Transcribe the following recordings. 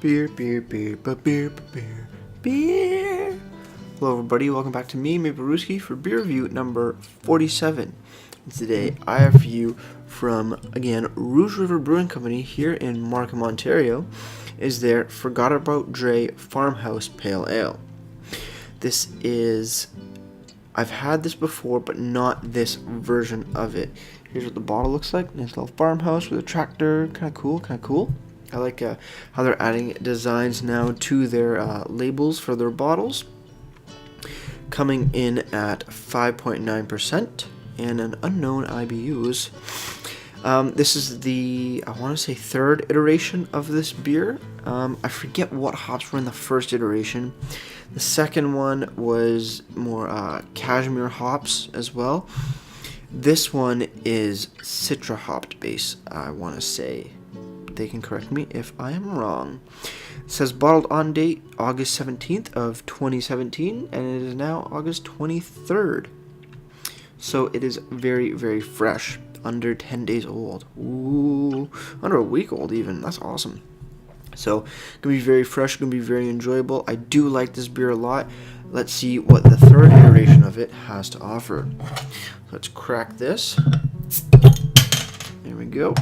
Beer, beer, beer, beer, beer, beer. Hello, everybody. Welcome back to me, Rouge, for beer review number 47. And today, I have for you from, again, Rouge River Brewing Company here in Markham, Ontario, is their Forgot About Drei Farmhouse Pale Ale. This is... I've had this before, but not this version of it. Here's what the bottle looks like. Nice little farmhouse with a tractor. Kind of cool. I like how they're adding designs now to their labels for their bottles. Coming in at 5.9% and an unknown IBUs. This is the, I want to say, third iteration of this beer. I forget what hops were in the first iteration. The second one was more cashmere hops as well. This one is citra hopped base, I want to say. They can correct me if I am wrong. It says bottled on date August 17th of 2017, and it is now August 23rd. So it is very, very fresh, under 10 days old. Ooh, under a week old even. That's awesome. So, gonna be very fresh, gonna be very enjoyable. I do like this beer a lot. Let's see what the third iteration of it has to offer. Let's crack this. There we go.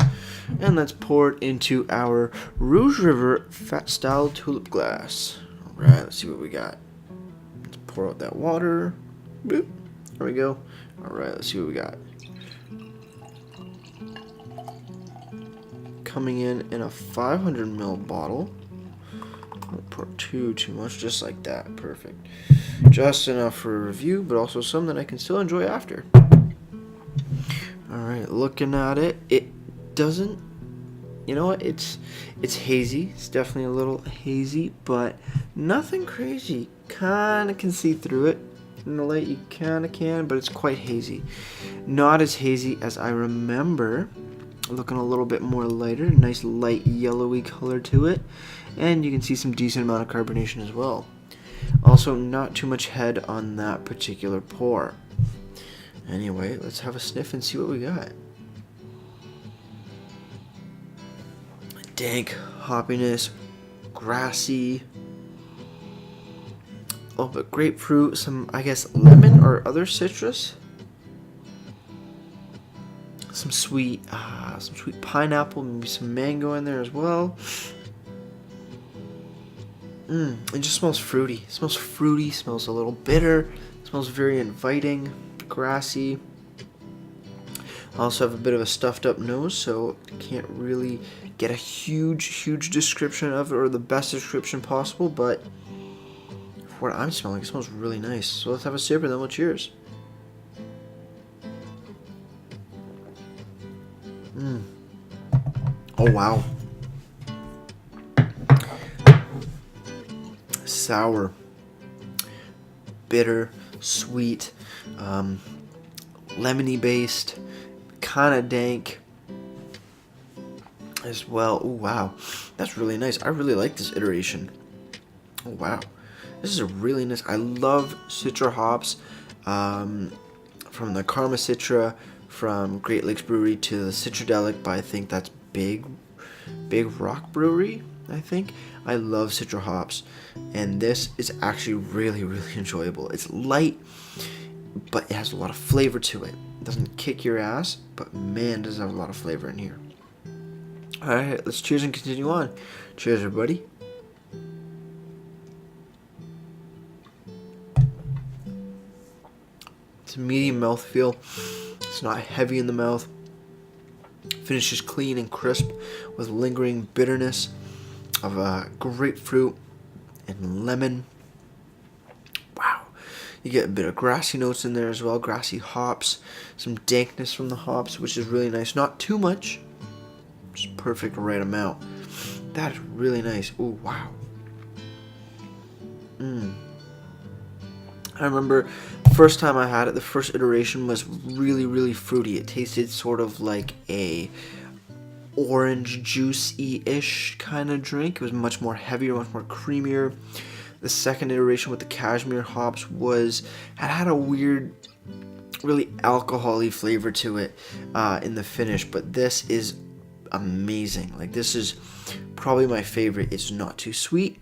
And let's pour it into our Rouge River Fat Style Tulip glass. Alright, let's see what we got. Let's pour out that water. Boop. There we go. Alright, let's see what we got. Coming in a 500 ml bottle. Don't pour too much, just like that. Perfect. Just enough for a review, but also some that I can still enjoy after. Alright, looking at it, it doesn't, you know what, it's hazy. It's definitely a little hazy, but nothing crazy. Kinda can see through it. In the light you kinda can, but it's quite hazy. Not as hazy as I remember. Looking a little bit more lighter, nice light yellowy color to it, and you can see some decent amount of carbonation as well. Also, not too much head on that particular pour. Anyway, let's have a sniff and see what we got. Dank hoppiness, grassy, a little bit grapefruit, some, I guess, lemon or other citrus. Some sweet pineapple, maybe some mango in there as well. It just smells fruity. It smells fruity, smells a little bitter, it smells very inviting, grassy. I also have a bit of a stuffed up nose, so can't really get a huge description of it, or the best description possible, but for what I'm smelling, it smells really nice. So let's have a sip and then we'll cheers. Oh wow. Sour, bitter, sweet, lemony based, kind of dank as well. Oh wow, that's really nice. I really like this iteration. Oh wow, this is a really nice. I love citra hops, from the Karma Citra from Great Lakes Brewery to the Citradelic by, I think that's Big Rock Brewery, I think. I love citra hops, and this is actually really enjoyable. It's light, but it has a lot of flavor to it. It doesn't kick your ass, but man, does it have a lot of flavor in here. Alright, let's cheers and continue on. Cheers, everybody. It's a medium mouthfeel. It's not heavy in the mouth. Finishes clean and crisp with lingering bitterness of grapefruit and lemon. Wow. You get a bit of grassy notes in there as well. Grassy hops. Some dankness from the hops, which is really nice. Not too much. Just perfect right amount. That is really nice. Ooh, wow. I remember the first time I had it, the first iteration was really fruity. It tasted sort of like a orange juicy-ish kind of drink. It was much more heavier, much more creamier. The second iteration with the cashmere hops had a weird, really alcohol-y flavor to it in the finish, but this is amazing. Like, this is probably my favorite. It's not too sweet,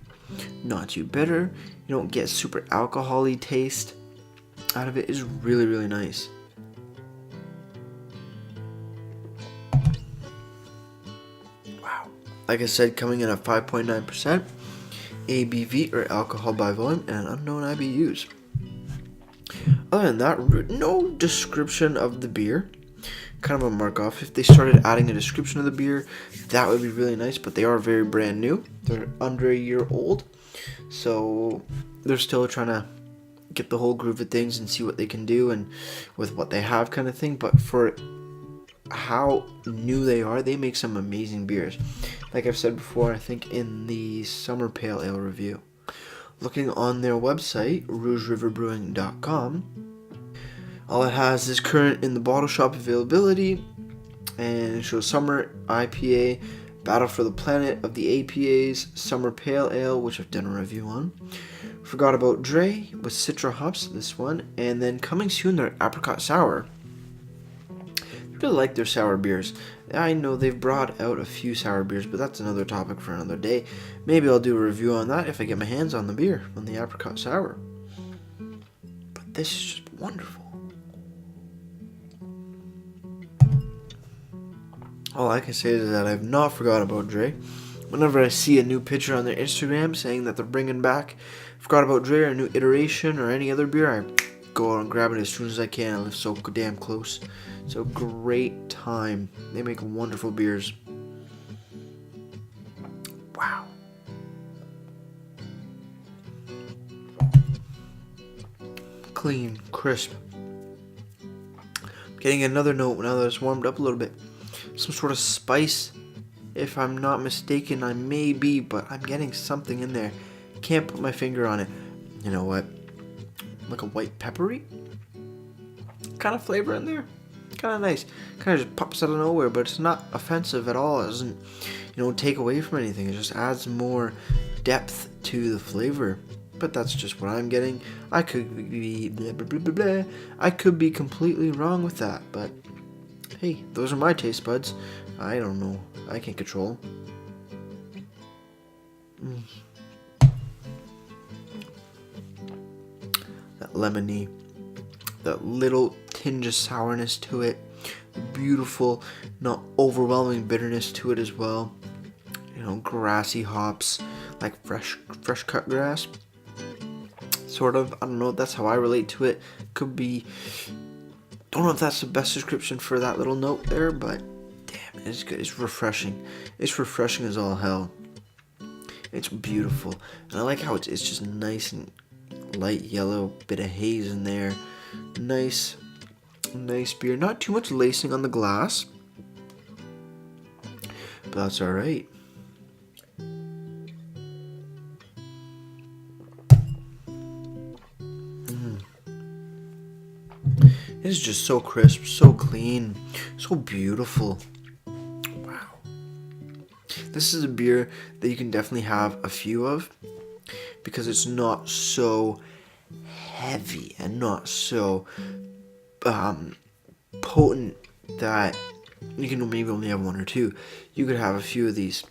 not too bitter. You don't get super alcohol-y taste out of it. It's really, really nice. Wow. Like I said, coming in at 5.9% ABV, or alcohol by volume, and unknown IBUs. Other than that, no description of the beer. Kind of a mark off. If they started adding a description of the beer, that would be really nice, but they are very brand new. They're under a year old, so they're still trying to get the whole groove of things and see what they can do and with what they have, kind of thing. But for how new they are, they make some amazing beers. Like I've said before, I think in the Summer Pale Ale review, looking on their website, rouge-river-brewing.com, all it has is current in the bottle shop availability, and it shows Summer IPA, Battle for the Planet of the APAs, Summer Pale Ale, which I've done a review on. Forgot about Drei with Citra hops, this one, and then coming soon, their Apricot Sour. I really like their sour beers. I know they've brought out a few sour beers, but that's another topic for another day. Maybe I'll do a review on that if I get my hands on the beer, on the Apricot Sour. But this is just wonderful. All I can say is that I've not forgot about Drei. Whenever I see a new picture on their Instagram saying that they're bringing back Forgot About Drei or a new iteration or any other beer, I go out and grab it as soon as I can. I live so damn close. It's a great time. They make wonderful beers. Wow. Clean, crisp. Getting another note now that it's warmed up a little bit. Some sort of spice. If I'm not mistaken, I may be, but I'm getting something in there. Can't put my finger on it. You know what? Like a white peppery kind of flavor in there. Kind of nice. Kind of just pops out of nowhere, but it's not offensive at all. It doesn't, take away from anything. It just adds more depth to the flavor. But that's just what I'm getting. I could be blah, blah, blah, blah, blah. I could be completely wrong with that, but hey, those are my taste buds. I don't know. I can't control. That lemony, that little tinge of sourness to it, beautiful, not overwhelming bitterness to it as well. Grassy hops, like fresh cut grass. Sort of. I don't know. That's how I relate to it. Could be. Don't know if that's the best description for that little note there, but damn, it's good. It's refreshing. It's refreshing as all hell. It's beautiful, and I like how it's just nice and light yellow, bit of haze in there. Nice beer. Not too much lacing on the glass, but that's all right. It is just so crisp, so clean, so beautiful. Wow. This is a beer that you can definitely have a few of because it's not so heavy and not so potent that you can maybe only have one or two. You could have a few of these.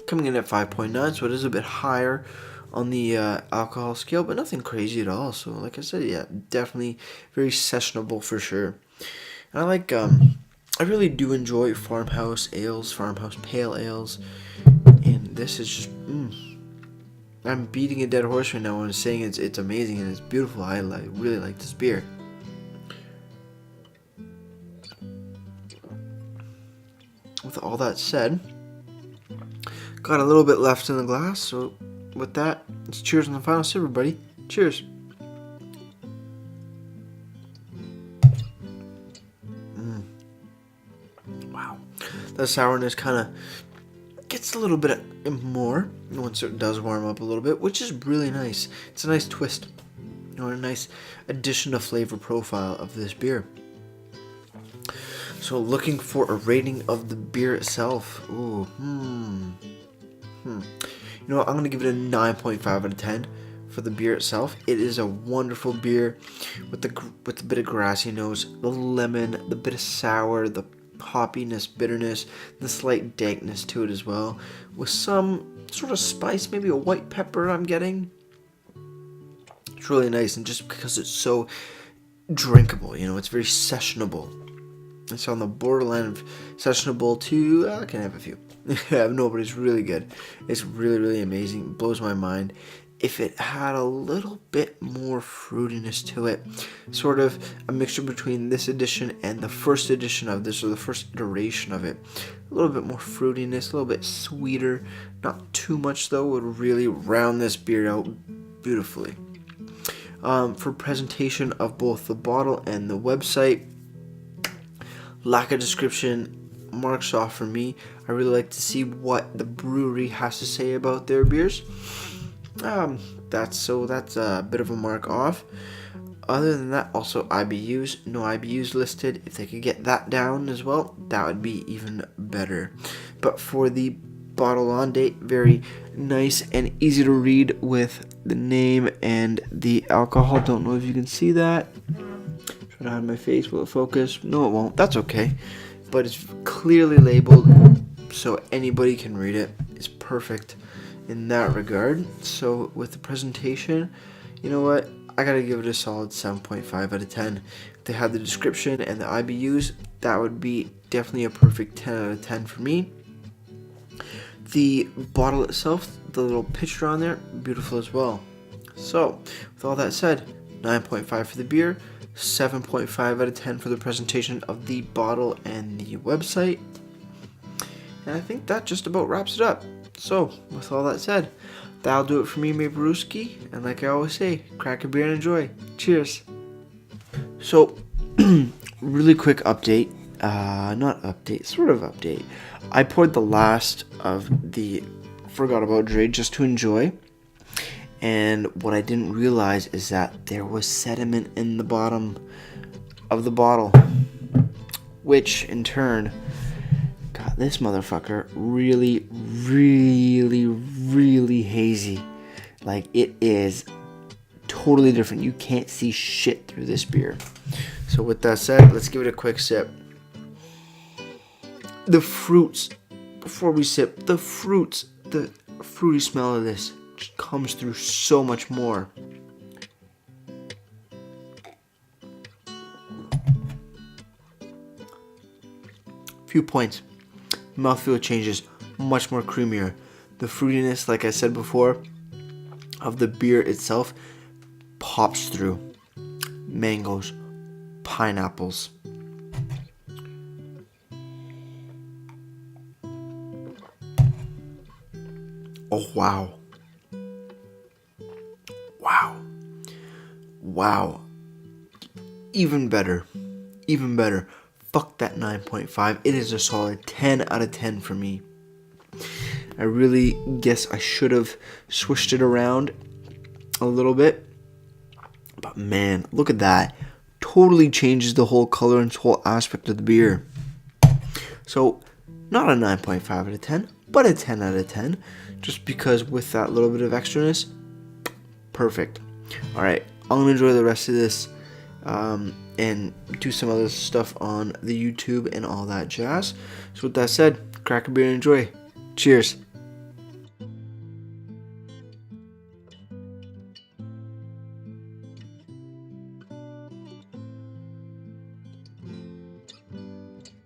Coming in at 5.9, so it is a bit higher on the alcohol scale, but nothing crazy at all. So like I said, yeah, definitely very sessionable for sure. And I like I really do enjoy farmhouse ales, farmhouse pale ales, and this is just I'm beating a dead horse right now when I'm saying it's amazing and it's beautiful. I really like this beer. With all that said, got a little bit left in the glass, so with that, let's cheers on the final sip, everybody. Cheers. Wow. The sourness kind of gets a little bit more once it does warm up a little bit, which is really nice. It's a nice twist. A nice addition to flavor profile of this beer. So looking for a rating of the beer itself. Ooh, You know what, I'm going to give it a 9.5 out of 10 for the beer itself. It is a wonderful beer with the bit of grassy nose, the lemon, the bit of sour, the hoppiness, bitterness, the slight dankness to it as well, with some sort of spice, maybe a white pepper I'm getting. It's really nice, and just because it's so drinkable, it's very sessionable. It's on the borderline of sessionable to, I can have a few. No, but it's really good. It's really, really amazing. It blows my mind. If it had a little bit more fruitiness to it, sort of a mixture between this edition and the first edition of this, or the first iteration of it, a little bit more fruitiness, a little bit sweeter, not too much though, would really round this beer out beautifully. For presentation of both the bottle and the website, lack of description marks off for me. I really like to see what the brewery has to say about their beers. That's a bit of a mark off. Other than that, also IBUs, no IBUs listed. If they could get that down as well, that would be even better. But for the bottle on date, very nice and easy to read with the name and the alcohol. Don't know if you can see that. Try to hide my face. Will it focus? No, it won't. That's okay. But it's clearly labeled, so anybody can read it. It's perfect in that regard. So with the presentation, you know what? I gotta give it a solid 7.5 out of 10. If they had the description and the IBUs, that would be definitely a perfect 10 out of 10 for me. The bottle itself, the little picture on there, beautiful as well. So with all that said, 9.5 for the beer, 7.5 out of 10 for the presentation of the bottle and the website. And I think that just about wraps it up. So, with all that said, that'll do it for me, Brewski. And like I always say, crack a beer and enjoy. Cheers. So, really quick update. Sort of update. I poured the last of the Forgot About Drei just to enjoy. And what I didn't realize is that there was sediment in the bottom of the bottle, which in turn got this motherfucker really, really, really hazy. Like, it is totally different. You can't see shit through this beer. So with that said, let's give it a quick sip. The fruits, before we sip, the fruity smell of this just comes through so much more. Few points. Mouthfeel changes, much more creamier. The fruitiness, like I said before, of the beer itself pops through. Mangoes, pineapples. Oh, wow. Wow. Even better. Fuck that 9.5. It is a solid 10 out of 10 for me. I really guess I should have swished it around a little bit. But man, look at that. Totally changes the whole color and whole aspect of the beer. So, not a 9.5 out of 10, but a 10 out of 10. Just because with that little bit of extraness, perfect. Alright, I'm going to enjoy the rest of this and do some other stuff on the YouTube and all that jazz. So with that said, crack a beer and enjoy. Cheers.